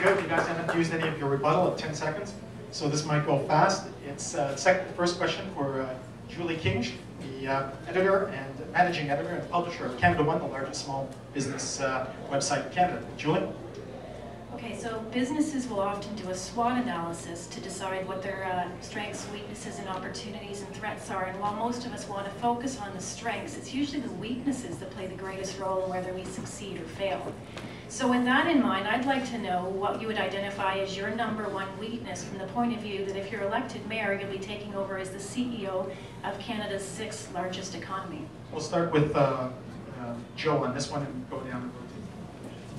good. You guys haven't used any of your rebuttal of 10 seconds, so this might go fast. It's first question for Julie Kinch, the editor and managing editor and publisher of Canada One, the largest small business website in Canada. Julie? Okay, so businesses will often do a SWOT analysis to decide what their strengths, weaknesses, and opportunities and threats are. And while most of us want to focus on the strengths, it's usually the weaknesses that play the greatest role in whether we succeed or fail. So with that in mind, I'd like to know what you would identify as your #1 weakness from the point of view that if you're elected mayor, you'll be taking over as the CEO of Canada's 6th largest economy. We'll start with Joe on this one and go down the road.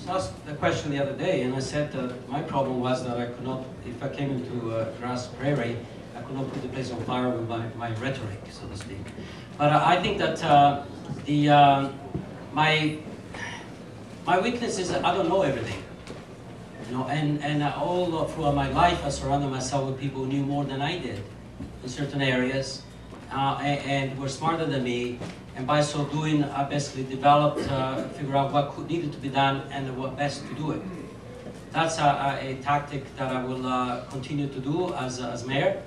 I asked the question the other day, and I said that my problem was that I could not, if I came into grass prairie, I could not put the place on fire with my rhetoric, so to speak. But I think that my weakness is that I don't know everything. You know, and all throughout my life, I surrounded myself with people who knew more than I did in certain areas, and were smarter than me. And by so doing, I basically developed, figure out what needed to be done and what best to do it. That's a tactic that I will continue to do as mayor,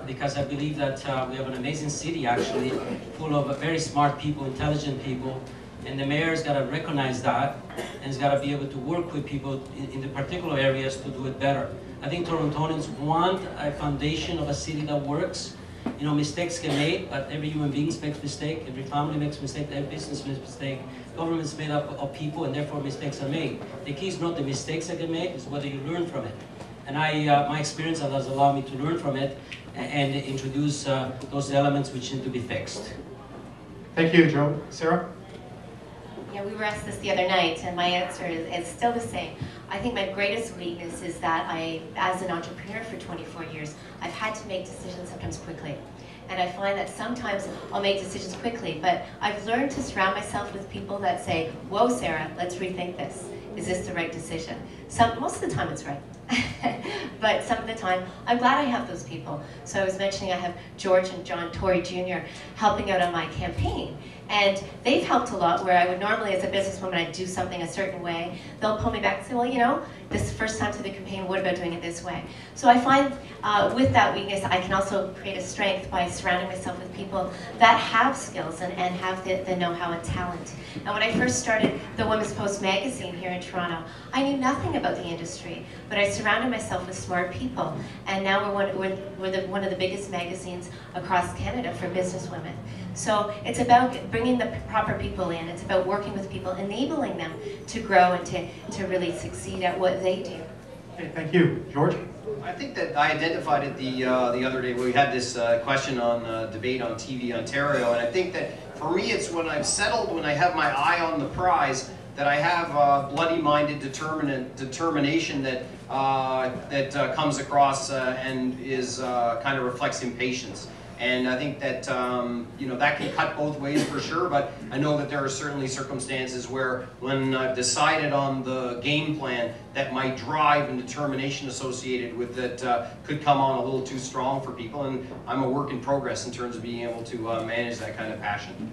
because I believe that we have an amazing city, actually, full of very smart people, intelligent people, and the mayor's got to recognize that, and he's got to be able to work with people in the particular areas to do it better. I think Torontonians want a foundation of a city that works. You know, mistakes get made, but every human being makes mistakes, every family makes mistakes, every business makes mistakes. Government's made up of people, and therefore mistakes are made. The key is not the mistakes that get made, it's whether you learn from it. And my experience has allowed me to learn from it and introduce those elements which need to be fixed. Thank you, Joe. Sarah? Yeah, we were asked this the other night, and my answer is still the same. I think my greatest weakness is that as an entrepreneur for 24 years, I've had to make decisions sometimes quickly. And I find that sometimes I'll make decisions quickly, but I've learned to surround myself with people that say, whoa, Sarah, let's rethink this. Is this the right decision? Most of the time it's right. But some of the time, I'm glad I have those people. So I was mentioning I have George and John Tory Jr. helping out on my campaign. And they've helped a lot where I would normally, as a businesswoman, I'd do something a certain way. They'll pull me back and say, well, you know, this is the first time through the campaign, what about doing it this way? So I find with that weakness, I can also create a strength by surrounding myself with people that have skills and have the know-how and talent. And when I first started the Women's Post magazine here in Toronto, I knew nothing about the industry, but I surrounded myself with smart people. And now we're one of the biggest magazines across Canada for business women. So it's about bringing the proper people in. It's about working with people, enabling them to grow and to really succeed at what they do. Okay, thank you. George? I think that I identified it the other day when we had this question on debate on TV Ontario, and I think that for me it's when I've settled, when I have my eye on the prize, that I have bloody-minded determination that comes across and is kind of reflects impatience. And I think that you know, that can cut both ways for sure, but I know that there are certainly circumstances where when I've decided on the game plan, that my drive and determination associated with it could come on a little too strong for people, and I'm a work in progress in terms of being able to manage that kind of passion.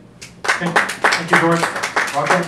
Okay. Thank you, George. Roger?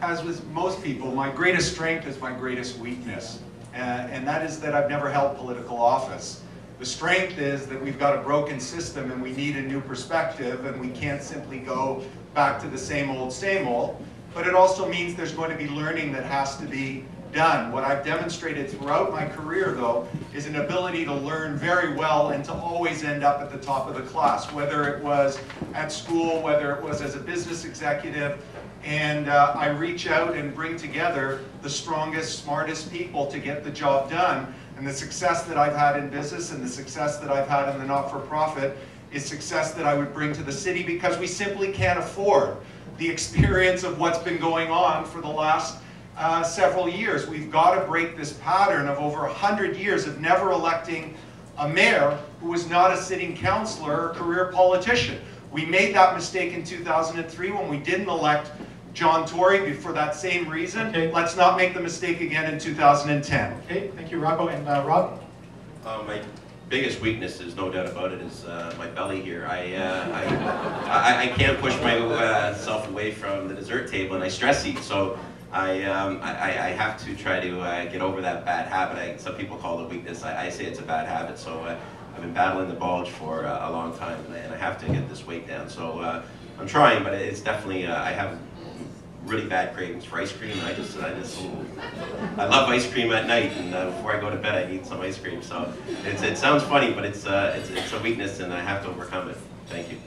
As with most people, my greatest strength is my greatest weakness, and that is that I've never held political office. The strength is that we've got a broken system and we need a new perspective, and we can't simply go back to the same old, but it also means there's going to be learning that has to be done. What I've demonstrated throughout my career, though, is an ability to learn very well and to always end up at the top of the class, whether it was at school, whether it was as a business executive. And I reach out and bring together the strongest, smartest people to get the job done. And the success that I've had in business and the success that I've had in the not-for-profit is success that I would bring to the city, because we simply can't afford the experience of what's been going on for the last several years. We've got to break this pattern of over 100 years of never electing a mayor who was not a sitting councillor or career politician. We made that mistake in 2003 when we didn't elect John Tory for that same reason. Okay. Let's not make the mistake again in 2010. Okay, thank you, Rocco. And Rob? My biggest weakness, is no doubt about it, is my belly here. I can't push myself away from the dessert table, and I stress eat. So I have to try to get over that bad habit. Some people call it a weakness. I say it's a bad habit. So I've been battling the bulge for a long time, and I have to get this weight down. So I'm trying, but it's definitely, I have really bad cravings for ice cream. I love ice cream at night, and before I go to bed, I need some ice cream. So it sounds funny, but it's a weakness, and I have to overcome it. Thank you.